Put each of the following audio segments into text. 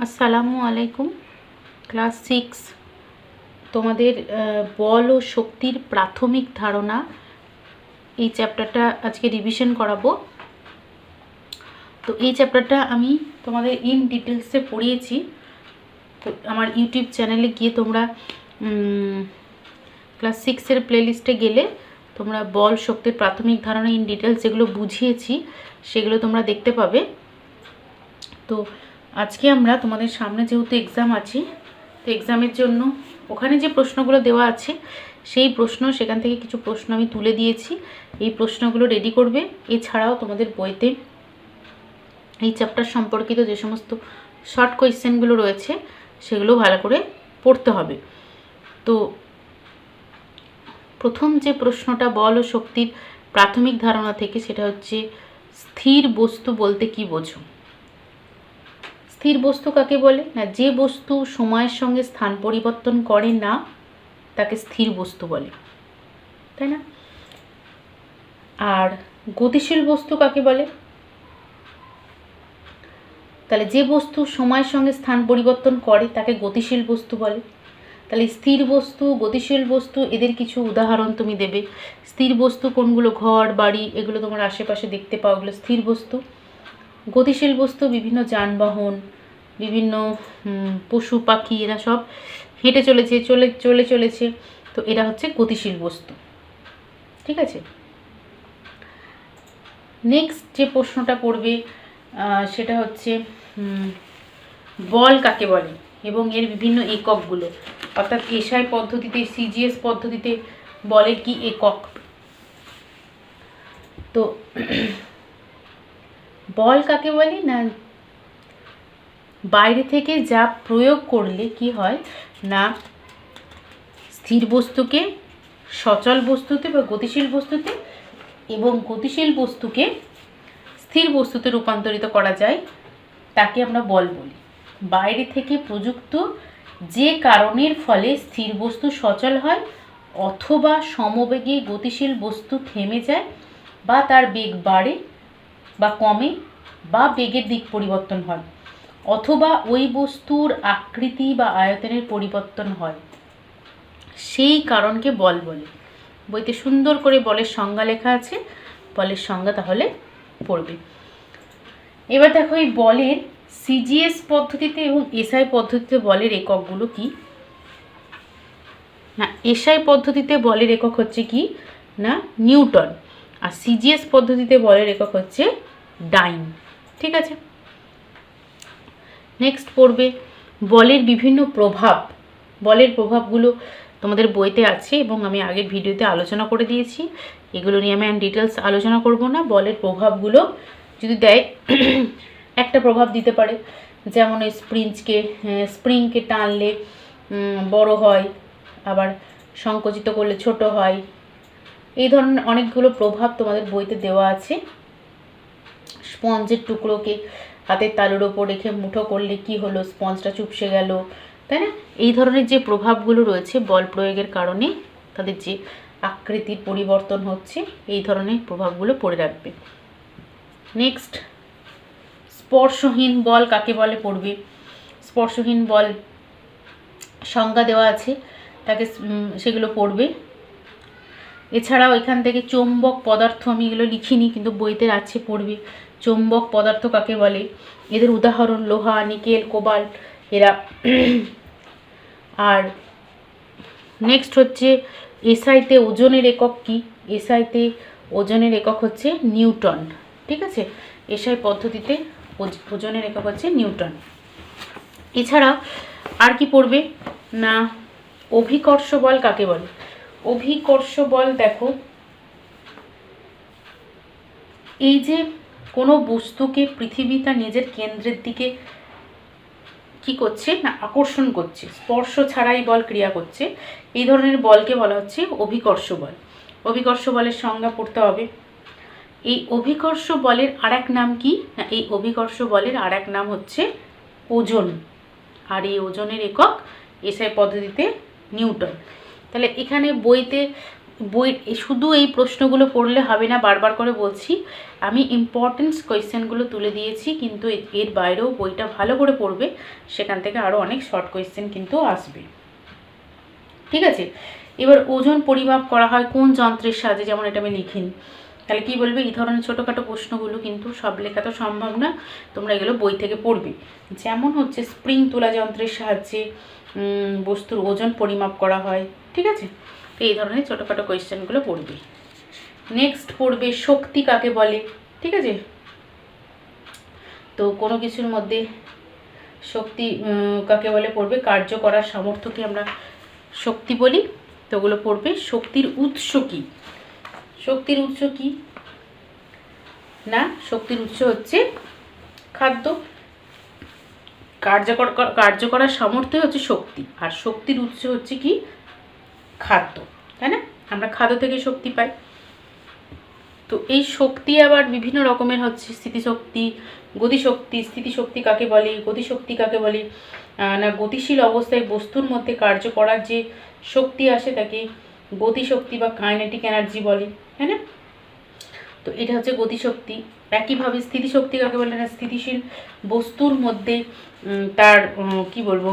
আসসালামু আলাইকুম। ক্লাস 6 তোমাদের বল ও শক্তির প্রাথমিক ধারণা এই চ্যাপ্টারটা আজকে রিভিশন করাবো। তো এই চ্যাপ্টারটা আমি তোমাদের ইন ডিটেলসে পড়িয়েছি। তো আমার ইউটিউব চ্যানেলে গিয়ে তোমরা ক্লাস 6-এর প্লেলিস্টে গেলে তোমরা বল শক্তির প্রাথমিক ধারণা ইন ডিটেলস যেগুলো বুঝিয়েছি সেগুলো তোমরা দেখতে পাবে। তো আজকে আমরা তোমাদের সামনে যেহেতু এক্সাম আছে, তো এক্সামের জন্য ওখানে যে প্রশ্নগুলো দেওয়া আছে সেই প্রশ্ন, সেখান থেকে কিছু প্রশ্ন আমি তুলে দিয়েছি। এই প্রশ্নগুলো রেডি করবে। এছাড়াও তোমাদের বইতে এই চ্যাপ্টার সম্পর্কিত যে সমস্ত শর্ট কোয়েশ্চেনগুলো রয়েছে সেগুলো ভালো করে পড়তে হবে। তো প্রথম যে প্রশ্নটা বল ও শক্তির প্রাথমিক ধারণা থেকে, সেটা হচ্ছে স্থির বস্তু বলতে কি বোঝো? স্থির বস্তু কাকে বলে? না, যে বস্তু সময়ের সঙ্গে স্থান পরিবর্তন করে না তাকে স্থির বস্তু বলে, তাই না? আর গতিশীল বস্তু কাকে বলে? তাহলে যে বস্তু সময়ের সঙ্গে স্থান পরিবর্তন করে তাকে গতিশীল বস্তু বলে। তাহলে স্থির বস্তু, গতিশীল বস্তু, এদের কিছু উদাহরণ তুমি দেবে। স্থির বস্তু কোনগুলো? ঘর, বাড়ি, এগুলো তোমার আশেপাশে দেখতে পাও, এগুলো স্থির বস্তু। গতিশীল বস্তু বিভিন্ন যানবাহন, বিভিন্ন পশু পাখি, এরা সব হেঁটে চলেছে, তো এরা হচ্ছে গতিশীল বস্তু। ঠিক আছে, নেক্সট যে প্রশ্নটা পড়বে সেটা হচ্ছে বল কাকে বলে এবং এর বিভিন্ন এককগুলো, অর্থাৎ এসআই পদ্ধতিতে, সিজিএস পদ্ধতিতে বলের কি একক। তো বল কাকে বলে? না, বাইরে থেকে যা প্রয়োগ করলে কি হয় না, স্থির বস্তুকে সচল বস্তুতে বা গতিশীল বস্তুতে এবং গতিশীল বস্তুকে স্থির বস্তুতে রূপান্তরিত করা যায়, তাকে আমরা বল বলি। বাইরে থেকে প্রযুক্ত যে কারণের ফলে স্থির বস্তু সচল হয় অথবা সমবেগে গতিশীল বস্তু থেমে যায় বা তার বেগ বাড়ে বা কমে বা বেগের দিক পরিবর্তন হয় অথবা ওই বস্তুর আকৃতি বা আয়তনের পরিবর্তন হয়, সেই কারণকে বল বলে। বইতে সুন্দর করে বলের সংজ্ঞা লেখা আছে, বলের সংজ্ঞা তাহলে পড়বে। এবার দেখো এই বলের সিজিএস পদ্ধতিতে এবং এসআই পদ্ধতিতে বলের এককগুলো কি না। এসআই পদ্ধতিতে বলের একক হচ্ছে কি না, নিউটন, আর সিজিএস পদ্ধতিতে বলের একক হচ্ছে ডাইন। ঠিক আছে, নেক্সট পড়বে বলের বিভিন্ন প্রভাব। বলের প্রভাবগুলো তোমাদের বইতে আছে এবং আমি আগের ভিডিওতে আলোচনা করে দিয়েছি, এগুলো নিয়ে আমি ডিটেলস আলোচনা করব না। বলের প্রভাবগুলো যদি দেয়, একটা প্রভাব দিতে পারে, যেমন এই স্প্রিংকে টানলে বড় হয়, আবার সংকুচিত করলে ছোট হয়। এই ধরনের অনেকগুলো প্রভাব তোমাদের বইতে দেওয়া আছে। স্পঞ্জের টুকরোকে হাতের তালুর ওপর রেখে মুঠো করলে কি হলো? স্পঞ্জটা চুপসে গেল, তাই না? এই ধরনের যে প্রভাবগুলো রয়েছে বল প্রয়োগের কারণে তাদের যে আকৃতির পরিবর্তন হচ্ছে, এই ধরনের প্রভাবগুলো পড়ে রাখবে। নেক্সট, স্পর্শহীন বল কাকে বলে পড়বে। স্পর্শহীন বল সংজ্ঞা দেওয়া আছে, তাকে সেগুলো পড়বে। এছাড়াও এখান থেকে চৌম্বক পদার্থ, আমি এগুলো লিখিনি কিন্তু বইতে আছে, পড়বে। চৌম্বক পদার্থ কাকে বলে, এদের উদাহরণ লোহা, নিকেল, কোবাল্ট, এরা। আর নেক্সট হচ্ছে এসআইতে ওজনের একক কি? এসআইতে ওজনের একক হচ্ছে নিউটন। ঠিক আছে, এসআই পদ্ধতিতে ওজনের একক হচ্ছে নিউটন। এছাড়া আর কি পড়বে না, অভিকর্ষ বল কাকে বলে। অভিকর্ষ বল দেখো, এই যে কোনো বস্তুকে পৃথিবী তার নিজের কেন্দ্রের দিকে কি করছে না, আকর্ষণ করছে, স্পর্শ ছাড়াই বল ক্রিয়া করছে, এই ধরনের বলকে বলা হচ্ছে অভিকর্ষ বল। অভিকর্ষ বলের সংজ্ঞা পড়তে হবে। এই অভিকর্ষ বলের আরেক নাম কি না, এই অভিকর্ষ বলের আরেক নাম হচ্ছে ওজন, আর এই ওজনের একক এসআই পদ্ধতিতে নিউটন। তাহলে এখানে বইতে বই শুধু এই প্রশ্নগুলো পড়লে হবে না, বারবার করে বলছি, আমি ইম্পর্টেন্স কোয়েশ্চেনগুলো তুলে দিয়েছি, কিন্তু এর বাইরেও বইটা ভালো করে পড়বে, সেখান থেকে আরও অনেক শর্ট কোয়েশ্চেন কিন্তু আসবে। ঠিক আছে, এবার ওজন পরিমাপ করা হয় কোন যন্ত্রের সাহায্যে, যেমন এটা আমি লিখিনি, তাহলে কি বলবে? এই ধরনের ছোটোখাটো প্রশ্নগুলো কিন্তু সব লেখা তো সম্ভব না, তোমরা এগুলো বই থেকে পড়বে। যেমন হচ্ছে স্প্রিং তোলা যন্ত্রের সাহায্যে বস্তুর ওজন পরিমাপ করা হয়। ঠিক আছে, তো এই ধরনের ছোটোখাটো কোয়েশ্চেনগুলো পড়বে। নেক্সট পড়বে শক্তি কাকে বলে। ঠিক আছে, তো কোনো কিছুর মধ্যে শক্তি কাকে বলে পড়বে, কার্য করার সামর্থ্যকে আমরা শক্তি বলি, তো ওগুলো পড়বে। শক্তির উৎস কী? শক্তির উৎস কী না, শক্তির উৎস হচ্ছে খাদ্য। কার্য করার সামর্থ্য হচ্ছে শক্তি, আর শক্তির উৎস হচ্ছে কি? খাদ্য, তাই না? আমরা খাদ্য থেকে শক্তি পাই। তো এই শক্তি আবার বিভিন্ন রকমের হচ্ছে, স্থিতিশক্তি, গতিশক্তি। স্থিতিশক্তি কাকে বলে, গতিশক্তি কাকে বলে না, গতিশীল অবস্থায় বস্তুর মধ্যে কার্য করার যে শক্তি আসে তাকে গতিশক্তি বা কাইনেটিক এনার্জি বলে, তাই না? তো এটা হচ্ছে গতিশক্তি। একইভাবে স্থিতিশক্তি কাকে বলে না, স্থিতিশীল বস্তুর মধ্যে তার কি বলবো,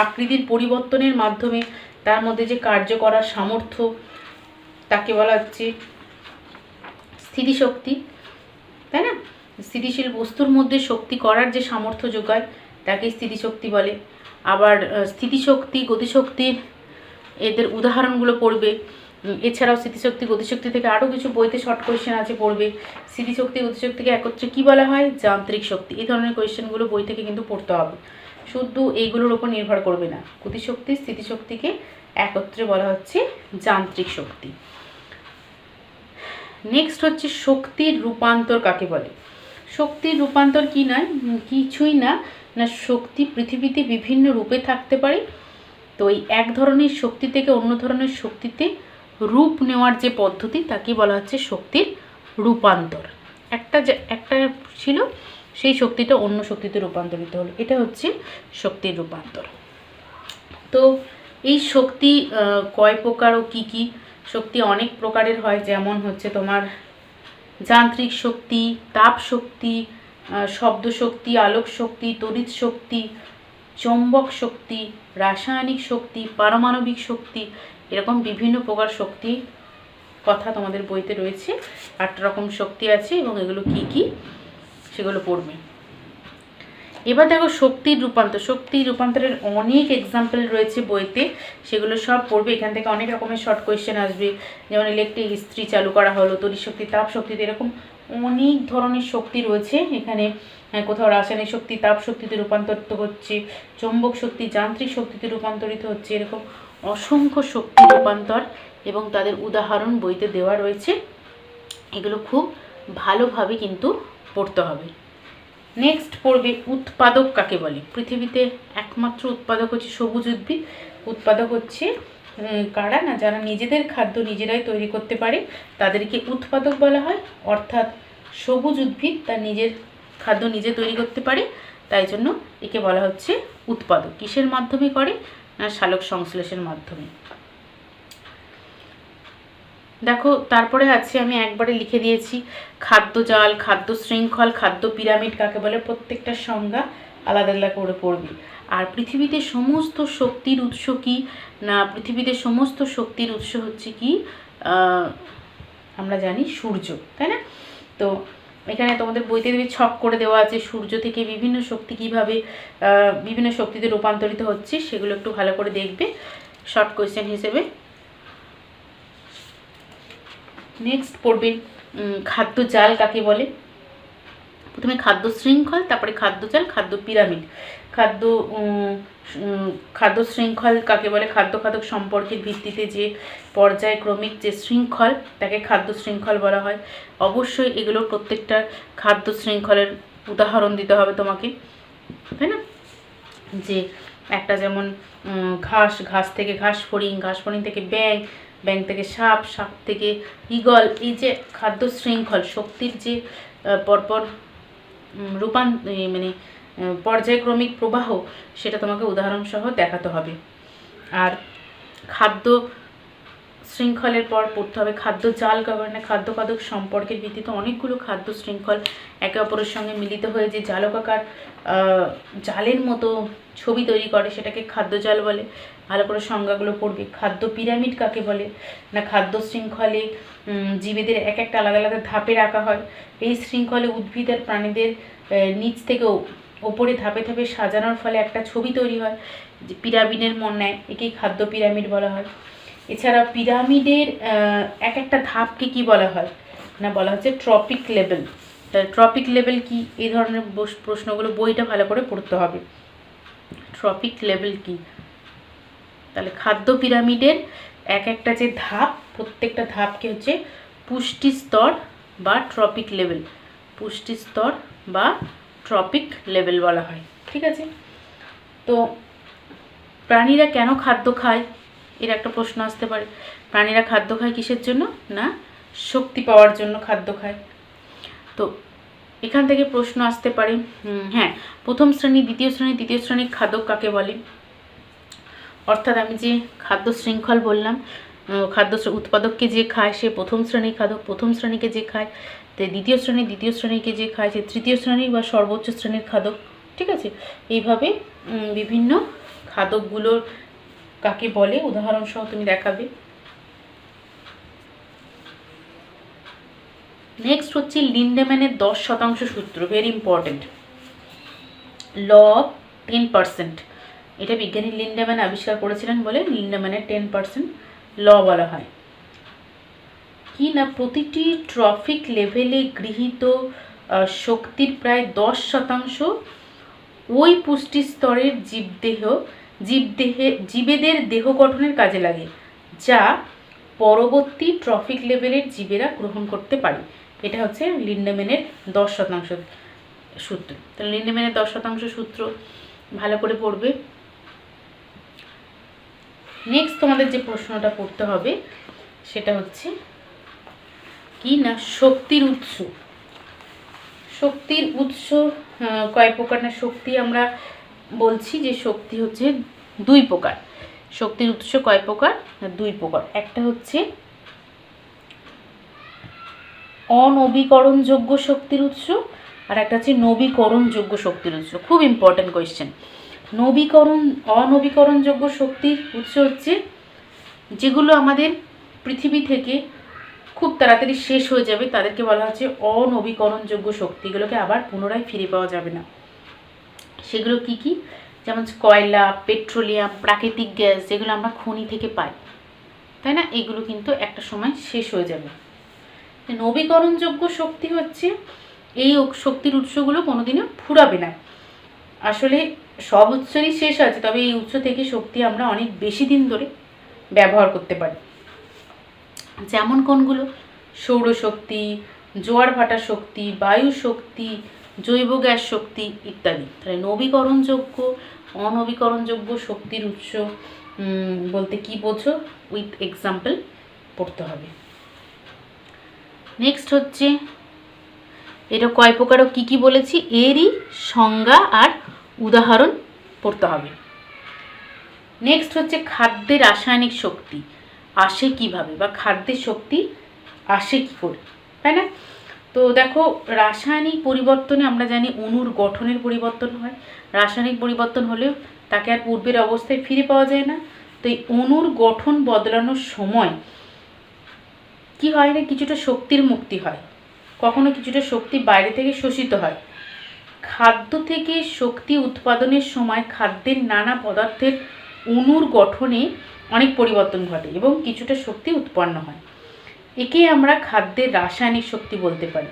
আকৃতির পরিবর্তনের মাধ্যমে তার মধ্যে যে কার্য করার সামর্থ্য তাকে বলা হচ্ছে স্থিতিশক্তি, তাই না? স্থিতিশীল বস্তুর মধ্যে শক্তি করার যে সামর্থ্য যোগায় তাকে স্থিতিশক্তি বলে। আবার স্থিতিশক্তি, গতিশক্তির এদের উদাহরণগুলো পড়বে। এছাড়াও স্মৃতিশক্তি, গতিশক্তি থেকে আরও কিছু বইতে শর্ট কোয়েশ্চেন আছে, পড়বে। স্মৃতিশক্তি, গতিশক্তিকে একত্রে কী বলা হয়? যান্ত্রিক শক্তি। এই ধরনের কোয়েশ্চেনগুলো বই থেকে কিন্তু পড়তে হবে, শুধু এইগুলোর ওপর নির্ভর করবে না। গতিশক্তি, স্থিতিশক্তিকে একত্রে বলা হচ্ছে যান্ত্রিক শক্তি। নেক্সট হচ্ছে শক্তির রূপান্তর কাকে বলে। শক্তির রূপান্তর কি নয়, কিছুই না, না শক্তি পৃথিবীতে বিভিন্ন রূপে থাকতে পারে। তো এই এক ধরনের শক্তি থেকে অন্য ধরনের শক্তিতে রূপ নেওয়ার যে পদ্ধতি তাকে বলা হচ্ছে শক্তির রূপান্তর। একটা ছিল, সেই শক্তিটা অন্য শক্তিতে রূপান্তরিত হলো, এটা হচ্ছে শক্তির রূপান্তর। তো এই শক্তি কয় প্রকার ও কী কী? শক্তি অনেক প্রকারের হয়, যেমন হচ্ছে তোমার যান্ত্রিক শক্তি, তাপ শক্তি, শব্দ শক্তি, আলোক শক্তি, তড়িৎ শক্তি, চৌম্বক শক্তি, রাসায়নিক শক্তি, পারমাণবিক শক্তি, এরকম বিভিন্ন প্রকার শক্তি কথা তোমাদের বইতে রয়েছে। 8 রকম শক্তি আছে এবং এগুলো কি কি সেগুলো পড়বে। এবার দেখো শক্তির রূপান্তর। শক্তির রূপান্তরের অনেক এক্সাম্পল রয়েছে বইতে, সেগুলো সব পড়বে। এখান থেকে অনেক রকমের শর্ট কোয়েশ্চেন আসবে, যেমন ইলেকট্রিক ইস্ত্রি চালু করা হলো, তড়িৎ শক্তি, তাপ শক্তিতে, এরকম অনেক ধরনের শক্তি রয়েছে এখানে। কোথাও রাসায়নিক শক্তি তাপ শক্তিতে রূপান্তরিত হচ্ছে, চৌম্বক শক্তি যান্ত্রিক শক্তিতে রূপান্তরিত হচ্ছে, এরকম অসংখ্য শক্তি রূপান্তর এবং তাদের উদাহরণ বইতে দেওয়া রয়েছে। এগুলো খুব ভালোভাবে কিন্তু পড়তে হবে। নেক্সট পড়বে উৎপাদক কাকে বলে। পৃথিবীতে একমাত্র উৎপাদক হচ্ছে সবুজ উদ্ভিদ। উৎপাদক হচ্ছে কারা না, যারা নিজেদের খাদ্য নিজেরাই তৈরি করতে পারে তাদেরকে উৎপাদক বলা হয়। অর্থাৎ সবুজ উদ্ভিদ তার নিজের খাদ্য নিজে তৈরি করতে পারে, তাই জন্য একে বলা হচ্ছে উৎপাদক। কিসের মাধ্যমে করে না, সালোক সংশ্লেষের মাধ্যমে। দেখো তারপরে আছে, আমি একবারে লিখে দিয়েছি, খাদ্য জাল, খাদ্য শৃঙ্খল, খাদ্য পিরামিড কাকে বলে, প্রত্যেকটার সংজ্ঞা আলাদা আলাদা করে পড়বি। আর পৃথিবীতে সমস্ত শক্তির উৎস কি না, পৃথিবীতে সমস্ত শক্তির উৎস হচ্ছে কি, আমরা জানি সূর্য, তাই না? তো এখানে তোমাদের বইতে ছক করে দেওয়া আছে সূর্য থেকে বিভিন্ন শক্তি কীভাবে বিভিন্ন শক্তিতে রূপান্তরিত হচ্ছে, সেগুলো একটু ভালো করে দেখবে শর্ট কোয়েশ্চেন হিসেবে। নেক্সট পড়বে খাদ্য জাল কাকে বলে। প্রথমে খাদ্য শৃঙ্খল, তারপরে খাদ্য জাল, খাদ্য পিরামিড। খাদ্য শৃঙ্খল কাকে বলে, খাদ্য খাদক সম্পর্কের ভিত্তিতে যে পর্যায়ক্রমিক যে শৃঙ্খল তাকে খাদ্য শৃঙ্খল বলা হয়। অবশ্যই এগুলো প্রত্যেকটা খাদ্য শৃঙ্খলের উদাহরণ দিতে হবে তোমাকে, তাই না? যে একটা যেমন ঘাস থেকে ঘাস ফড়িং থেকে ব্যাঙ, ব্যাঙ থেকে সাপ, সাপ থেকে ঈগল। এই যে খাদ্য শৃঙ্খল শক্তির যে পরপর মানে পর্যায়ক্রমিক প্রবাহ, সেটা তোমাকে উদাহরণসহ দেখাতে হবে। আর খাদ্য শৃঙ্খলের পর পড়তে হবে খাদ্য জাল গঠনে খাদ্য খাদক সম্পর্কের ভিত্তিতে অনেকগুলো খাদ্য শৃঙ্খল একে অপরের সঙ্গে মিলিত হয়ে যে জালকাকার জালের মতো ছবি তৈরি করে সেটাকে খাদ্য জাল বলে। ভালো করে সংজ্ঞাগুলো পড়বে। খাদ্য পিরামিড কাকে বলে না খাদ্য শৃঙ্খলে জীবেদের এক একটা আলাদা আলাদা ধাপে রাখা হয়। এই শৃঙ্খলে উদ্ভিদ আর প্রাণীদের নিচ থেকে ওপরে ধাপে ধাপে সাজানোর ফলে একটা ছবি তৈরি হয় যে পিরামিডের ন্যায়, একেই খাদ্য পিরামিড বলা হয়। এছাড়া পিরামিডের এক একটা ধাপকে কি বলা হয় না বলা হচ্ছে ট্রপিক লেভেল। ট্রপিক লেভেল কি, এই ধরনের প্রশ্নগুলো বইটা ভালো করে পড়তে হবে। ট্রপিক লেভেল কি, তাহলে খাদ্য পিরামিডের এক একটা যে ধাপ, প্রত্যেকটা ধাপকে হচ্ছে পুষ্টি স্তর বা ট্রপিক লেভেল, পুষ্টি স্তর বা ট্রপিক লেভেল বলা হয়। ঠিক আছে, তো প্রাণীরা কেন খাদ্য খায় এর একটা প্রশ্ন আসতে পারে। প্রাণীরা খাদ্য খায় কিসের জন্য না শক্তি পাওয়ার জন্য খাদ্য খায়। তো এখান থেকে প্রশ্ন আসতে পারে হ্যাঁ প্রথম শ্রেণী দ্বিতীয় শ্রেণী তৃতীয় শ্রেণীর খাদক কাকে বলে। অর্থাৎ আমি যে খাদ্য শৃঙ্খল বললাম, খাদ্য উৎপাদককে যে খায় সে প্রথম শ্রেণীর খাদক, প্রথম শ্রেণীকে যে খায় দ্বিতীয় শ্রেণীকে যে খায় সে তৃতীয় শ্রেণীর বা সর্বোচ্চ শ্রেণীর খাদক। ঠিক আছে, এইভাবে বিভিন্ন খাদকগুলোর কাকে বলে উদাহরণ সহ তুমি দেখাবে। নেক্সট হচ্ছে লিন্ডেম্যানের 10% সূত্র, ভেরি ইম্পর্টেন্ট। ল অফ 10%, এটা বিজ্ঞানী লিন্ডেম্যান আবিষ্কার করেছিলেন বলে লিন্ডেম্যানের 10% ল বলা হয়। কি না প্রতিটি ট্রফিক লেভেলে গৃহীত শক্তির প্রায় 10% ওই পুষ্টি স্তরের জীবেদের দেহ গঠনের কাজে লাগে, যা পরবর্তী ট্রফিক লেভেলের জীবেরা গ্রহণ করতে পারে। এটা হচ্ছে লিন্ডেম্যানের 10% সূত্র। তাহলে লিন্ডেম্যানের 10% সূত্র ভালো করে পড়বে। নেক্সট তোমাদের যে প্রশ্নটা পড়তে হবে সেটা হচ্ছে কি না শক্তির উৎস। শক্তির উৎস কয় প্রকার না শক্তি আমরা বলছি যে শক্তি হচ্ছে 2 প্রকার। শক্তির উৎস কয় প্রকার না 2 প্রকার। একটা হচ্ছে অনবীকরণযোগ্য শক্তির উৎস আর একটা হচ্ছে নবীকরণযোগ্য শক্তির উৎস। খুব ইম্পর্টেন্ট কোয়েশ্চেন। অনবীকরণযোগ্য শক্তির উৎস হচ্ছে যেগুলো আমাদের পৃথিবী থেকে খুব তাড়াতাড়ি শেষ হয়ে যাবে, তাদেরকে বলা হচ্ছে অনবীকরণযোগ্য শক্তি। এগুলোকে আবার পুনরায় ফিরে পাওয়া যাবে না। সেগুলো কি কি, যেমন কয়লা, পেট্রোলিয়াম, প্রাকৃতিক গ্যাস, যেগুলো আমরা খনি থেকে পাই, তাই না, এগুলো কিন্তু একটা সময় শেষ হয়ে যাবে। নবীকরণযোগ্য শক্তি হচ্ছে এই শক্তির উৎসগুলো কোনোদিনও ফুরাবে না। আসলে সব উৎসেরই শেষ আছে, তবে এই উৎস থেকে শক্তি আমরা অনেক বেশি দিন ধরে ব্যবহার করতে পারি। যেমন কোনগুলো, সৌরশক্তি, জোয়ার ভাটা শক্তি, বায়ু শক্তি, জৈব গ্যাস শক্তি ইত্যাদি। তাহলে নবীকরণযোগ্য অনবীকরণযোগ্য শক্তির উৎস বলতে কি বোঝো, উইথ এক্সাম্পল পড়তে হবে। নেক্সট হচ্ছে এটা কয় প্রকার ও কী কী বলেছি এরই সংজ্ঞা আর উদাহরণ পড়তে হবে। নেক্সট হচ্ছে খাদ্যের রাসায়নিক শক্তি আসে কিভাবে বা খাদ্যের শক্তি আসে কী করে, তাই না। তো দেখো রাসায়নিক পরিবর্তনে আমরা জানি অণুর গঠনের পরিবর্তন হয়। রাসায়নিক পরিবর্তন হলেও তাকে আর পূর্বের অবস্থায় ফিরে পাওয়া যায় না। তো এই অণুর গঠন বদলানোর সময় কি হয় না কিছুটা শক্তির মুক্তি হয়, কখনো কিছুটা শক্তি বাইরে থেকে শোষিত হয়। খাদ্য থেকে শক্তি উৎপাদনের সময় খাদ্যের নানা পদার্থের অণুর গঠনে অনেক পরিবর্তন ঘটে এবং কিছুটা শক্তি উৎপন্ন হয়। একে আমরা খাদ্যের রাসায়নিক শক্তি বলতে পারি।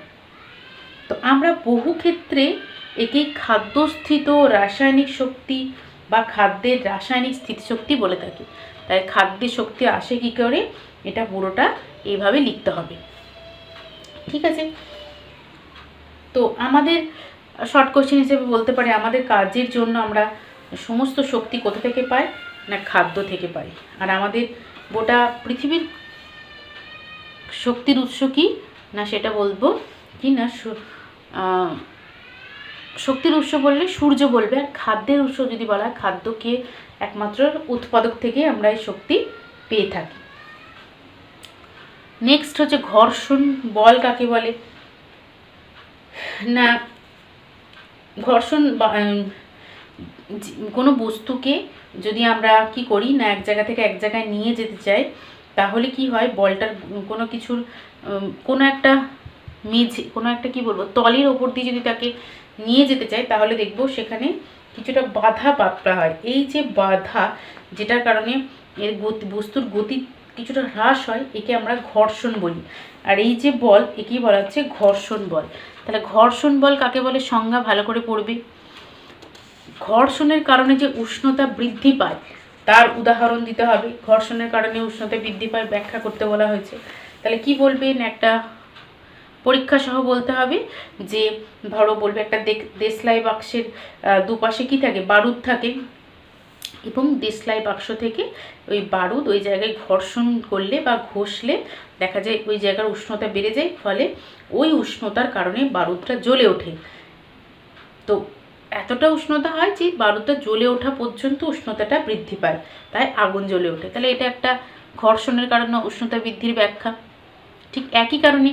তো আমরা বহু ক্ষেত্রে একে খাদ্যস্থিত রাসায়নিক শক্তি বা খাদ্যের রাসায়নিক স্থিতিশক্তি বলে থাকি। তাই খাদ্যের শক্তি আসে কী করে এটা পুরোটা এইভাবে লিখতে হবে। ঠিক আছে, তো আমাদের শর্ট কোশ্চেন হিসেবে বলতে পারি আমাদের কাজের জন্য আমরা সমস্ত শক্তি কোথা থেকে পাই না খাদ্য থেকে পাই। আর আমাদের গোটা পৃথিবীর শক্তির উৎস কি না সেটা বলবো কি না শক্তির উৎস বললে সূর্য বলবে, আর খাদ্যের উৎস যদি বলা হয় খাদ্যকে একমাত্র উৎপাদক থেকে আমরা এই শক্তি পেয়ে থাকি। নেক্সট হচ্ছে ঘর্ষণ বল কাকে বলে না, ঘর্ষণ কোনো বস্তুকে যদি আমরা কি করি না এক জায়গা থেকে এক জায়গায় নিয়ে যেতে চাই, তাহলে কি হয় বলটার কোনো কিছুর কোনো একটা মেঝে কোনো একটা কি বলবো তলের ওপর দিয়ে যদি তাকে নিয়ে যেতে চাই, তাহলে দেখব সেখানে কিছুটা বাধা প্রাপ্ত হয়। এই যে বাধা, যেটার কারণে এর বস্তুর গতি কিছুটা হ্রাস হয়, একে আমরা ঘর্ষণ বলি। আর এই যে বল, একেই বলা হচ্ছে ঘর্ষণ বল। তাহলে ঘর্ষণ বল কাকে বলে সংজ্ঞা ভালো করে পড়বে। ঘর্ষণের কারণে যে উষ্ণতা বৃদ্ধি পায় তার উদাহরণ দিতে হবে। ঘর্ষণের কারণে উষ্ণতা বৃদ্ধি পায় ব্যাখ্যা করতে বলা হয়েছে। তাহলে কি বলবেন, একটা পরীক্ষা সহ বলতে হবে যে ধরো বলবে একটা দেশলাই বাক্সের দুপাশে কি থাকে, বারুদ থাকে, এবং দেশলাই বাক্স থেকে ওই বারুদ ওই জায়গায় ঘর্ষণ করলে বা ঘষলে দেখা যায় ওই জায়গার উষ্ণতা বেড়ে যায়, ফলে ওই উষ্ণতার কারণে বারুদটা জ্বলে ওঠে। তো এতটা উষ্ণতা হয় যে বারুদটা জ্বলে ওঠা পর্যন্ত উষ্ণতাটা বৃদ্ধি পায়, তাই আগুন জ্বলে ওঠে। তাহলে এটা একটা ঘর্ষণের কারণে উষ্ণতা বৃদ্ধির ব্যাখ্যা। ঠিক একই কারণে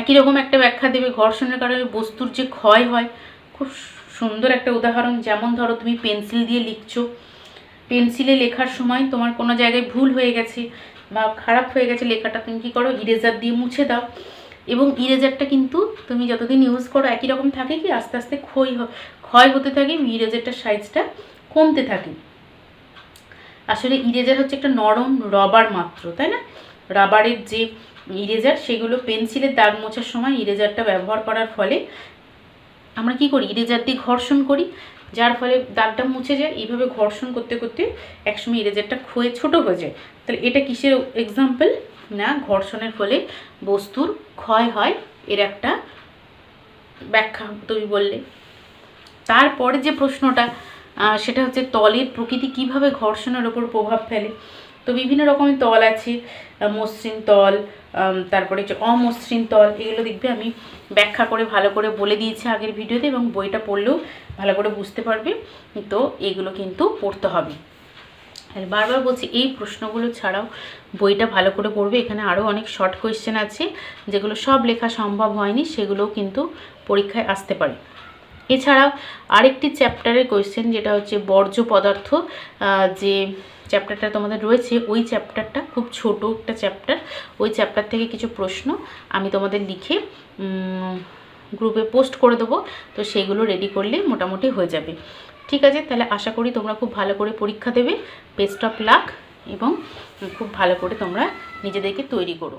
একই রকম একটা ব্যাখ্যা দেবে ঘর্ষণের কারণে বস্তুর যে ক্ষয় হয়। খুব সুন্দর একটা উদাহরণ, যেমন ধরো তুমি পেন্সিল দিয়ে লিখছো, পেন্সিলে লেখার সময় তোমার কোনো জায়গায় ভুল হয়ে গেছে বা খারাপ হয়ে গেছে লেখাটা, তুমি কী করো, ইরেজার দিয়ে মুছে দাও। এবং ইরেজারটা কিন্তু তুমি যতদিন ইউজ করো একই রকম থাকে কি, আস্তে আস্তে ক্ষয় হতে থাকে, ইরেজারটার সাইজটা কমতে থাকে। আসলে ইরেজার হচ্ছে একটা নরম রবার মাত্র, তাই না? রাবারের যে ইরেজার, সেগুলো পেন্সিলের দাগ মোছার সময় ইরেজারটা ব্যবহার করার ফলে আমরা কি করি, ইরেজার দিয়ে ঘর্ষণ করি, যার ফলে দাগটা মুছে যায়। এইভাবে ঘর্ষণ করতে করতে একসময় ইরেজারটা ক্ষয়ে ছোট হয়ে যায়। তাহলে এটা কিসের এক্সাম্পল না, ঘর্ষণের ফলে বস্তুর ক্ষয় হয়, এর একটা ব্যাখ্যা তুমি বললে। তারপরে যে প্রশ্নটা সেটা হচ্ছে তলের প্রকৃতি কিভাবে ঘর্ষণের ওপর প্রভাব ফেলে। তো বিভিন্ন রকমের তল আছে, মসৃণ তল, তারপরে হচ্ছে অমসৃণ তল, এগুলো দেখবে আমি ব্যাখ্যা করে ভালো করে বলে দিয়েছি আগের ভিডিওতে, এবং বইটা পড়লেও ভালো করে বুঝতে পারবে। তো এগুলো কিন্তু পড়তে হবে। বারবার বলছি এই প্রশ্নগুলো ছাড়াও বইটা ভালো করে পড়বে। এখানে আরও অনেক শর্ট কোয়েশ্চেন আছে যেগুলো সব লেখা সম্ভব হয়নি, সেগুলোও কিন্তু পরীক্ষায় আসতে পারে। এছাড়াও আরেকটি চ্যাপ্টারের কোয়েশ্চেন, যেটা হচ্ছে বর্জ্য পদার্থ, যে চ্যাপ্টারটা তোমাদের রয়েছে, ওই চ্যাপ্টারটা খুব ছোট একটা চ্যাপ্টার। ওই চ্যাপ্টার থেকে কিছু প্রশ্ন আমি তোমাদের লিখে গ্রুপে পোস্ট করে দেবো, তো সেগুলো রেডি করলে মোটামুটি হয়ে যাবে। ঠিক আছে, তাহলে আশা করি তোমরা খুব ভালো করে পরীক্ষা দেবে। বেস্ট অফ লাক, এবং খুব ভালো করে তোমরা নিজেদেরকে তৈরি করো।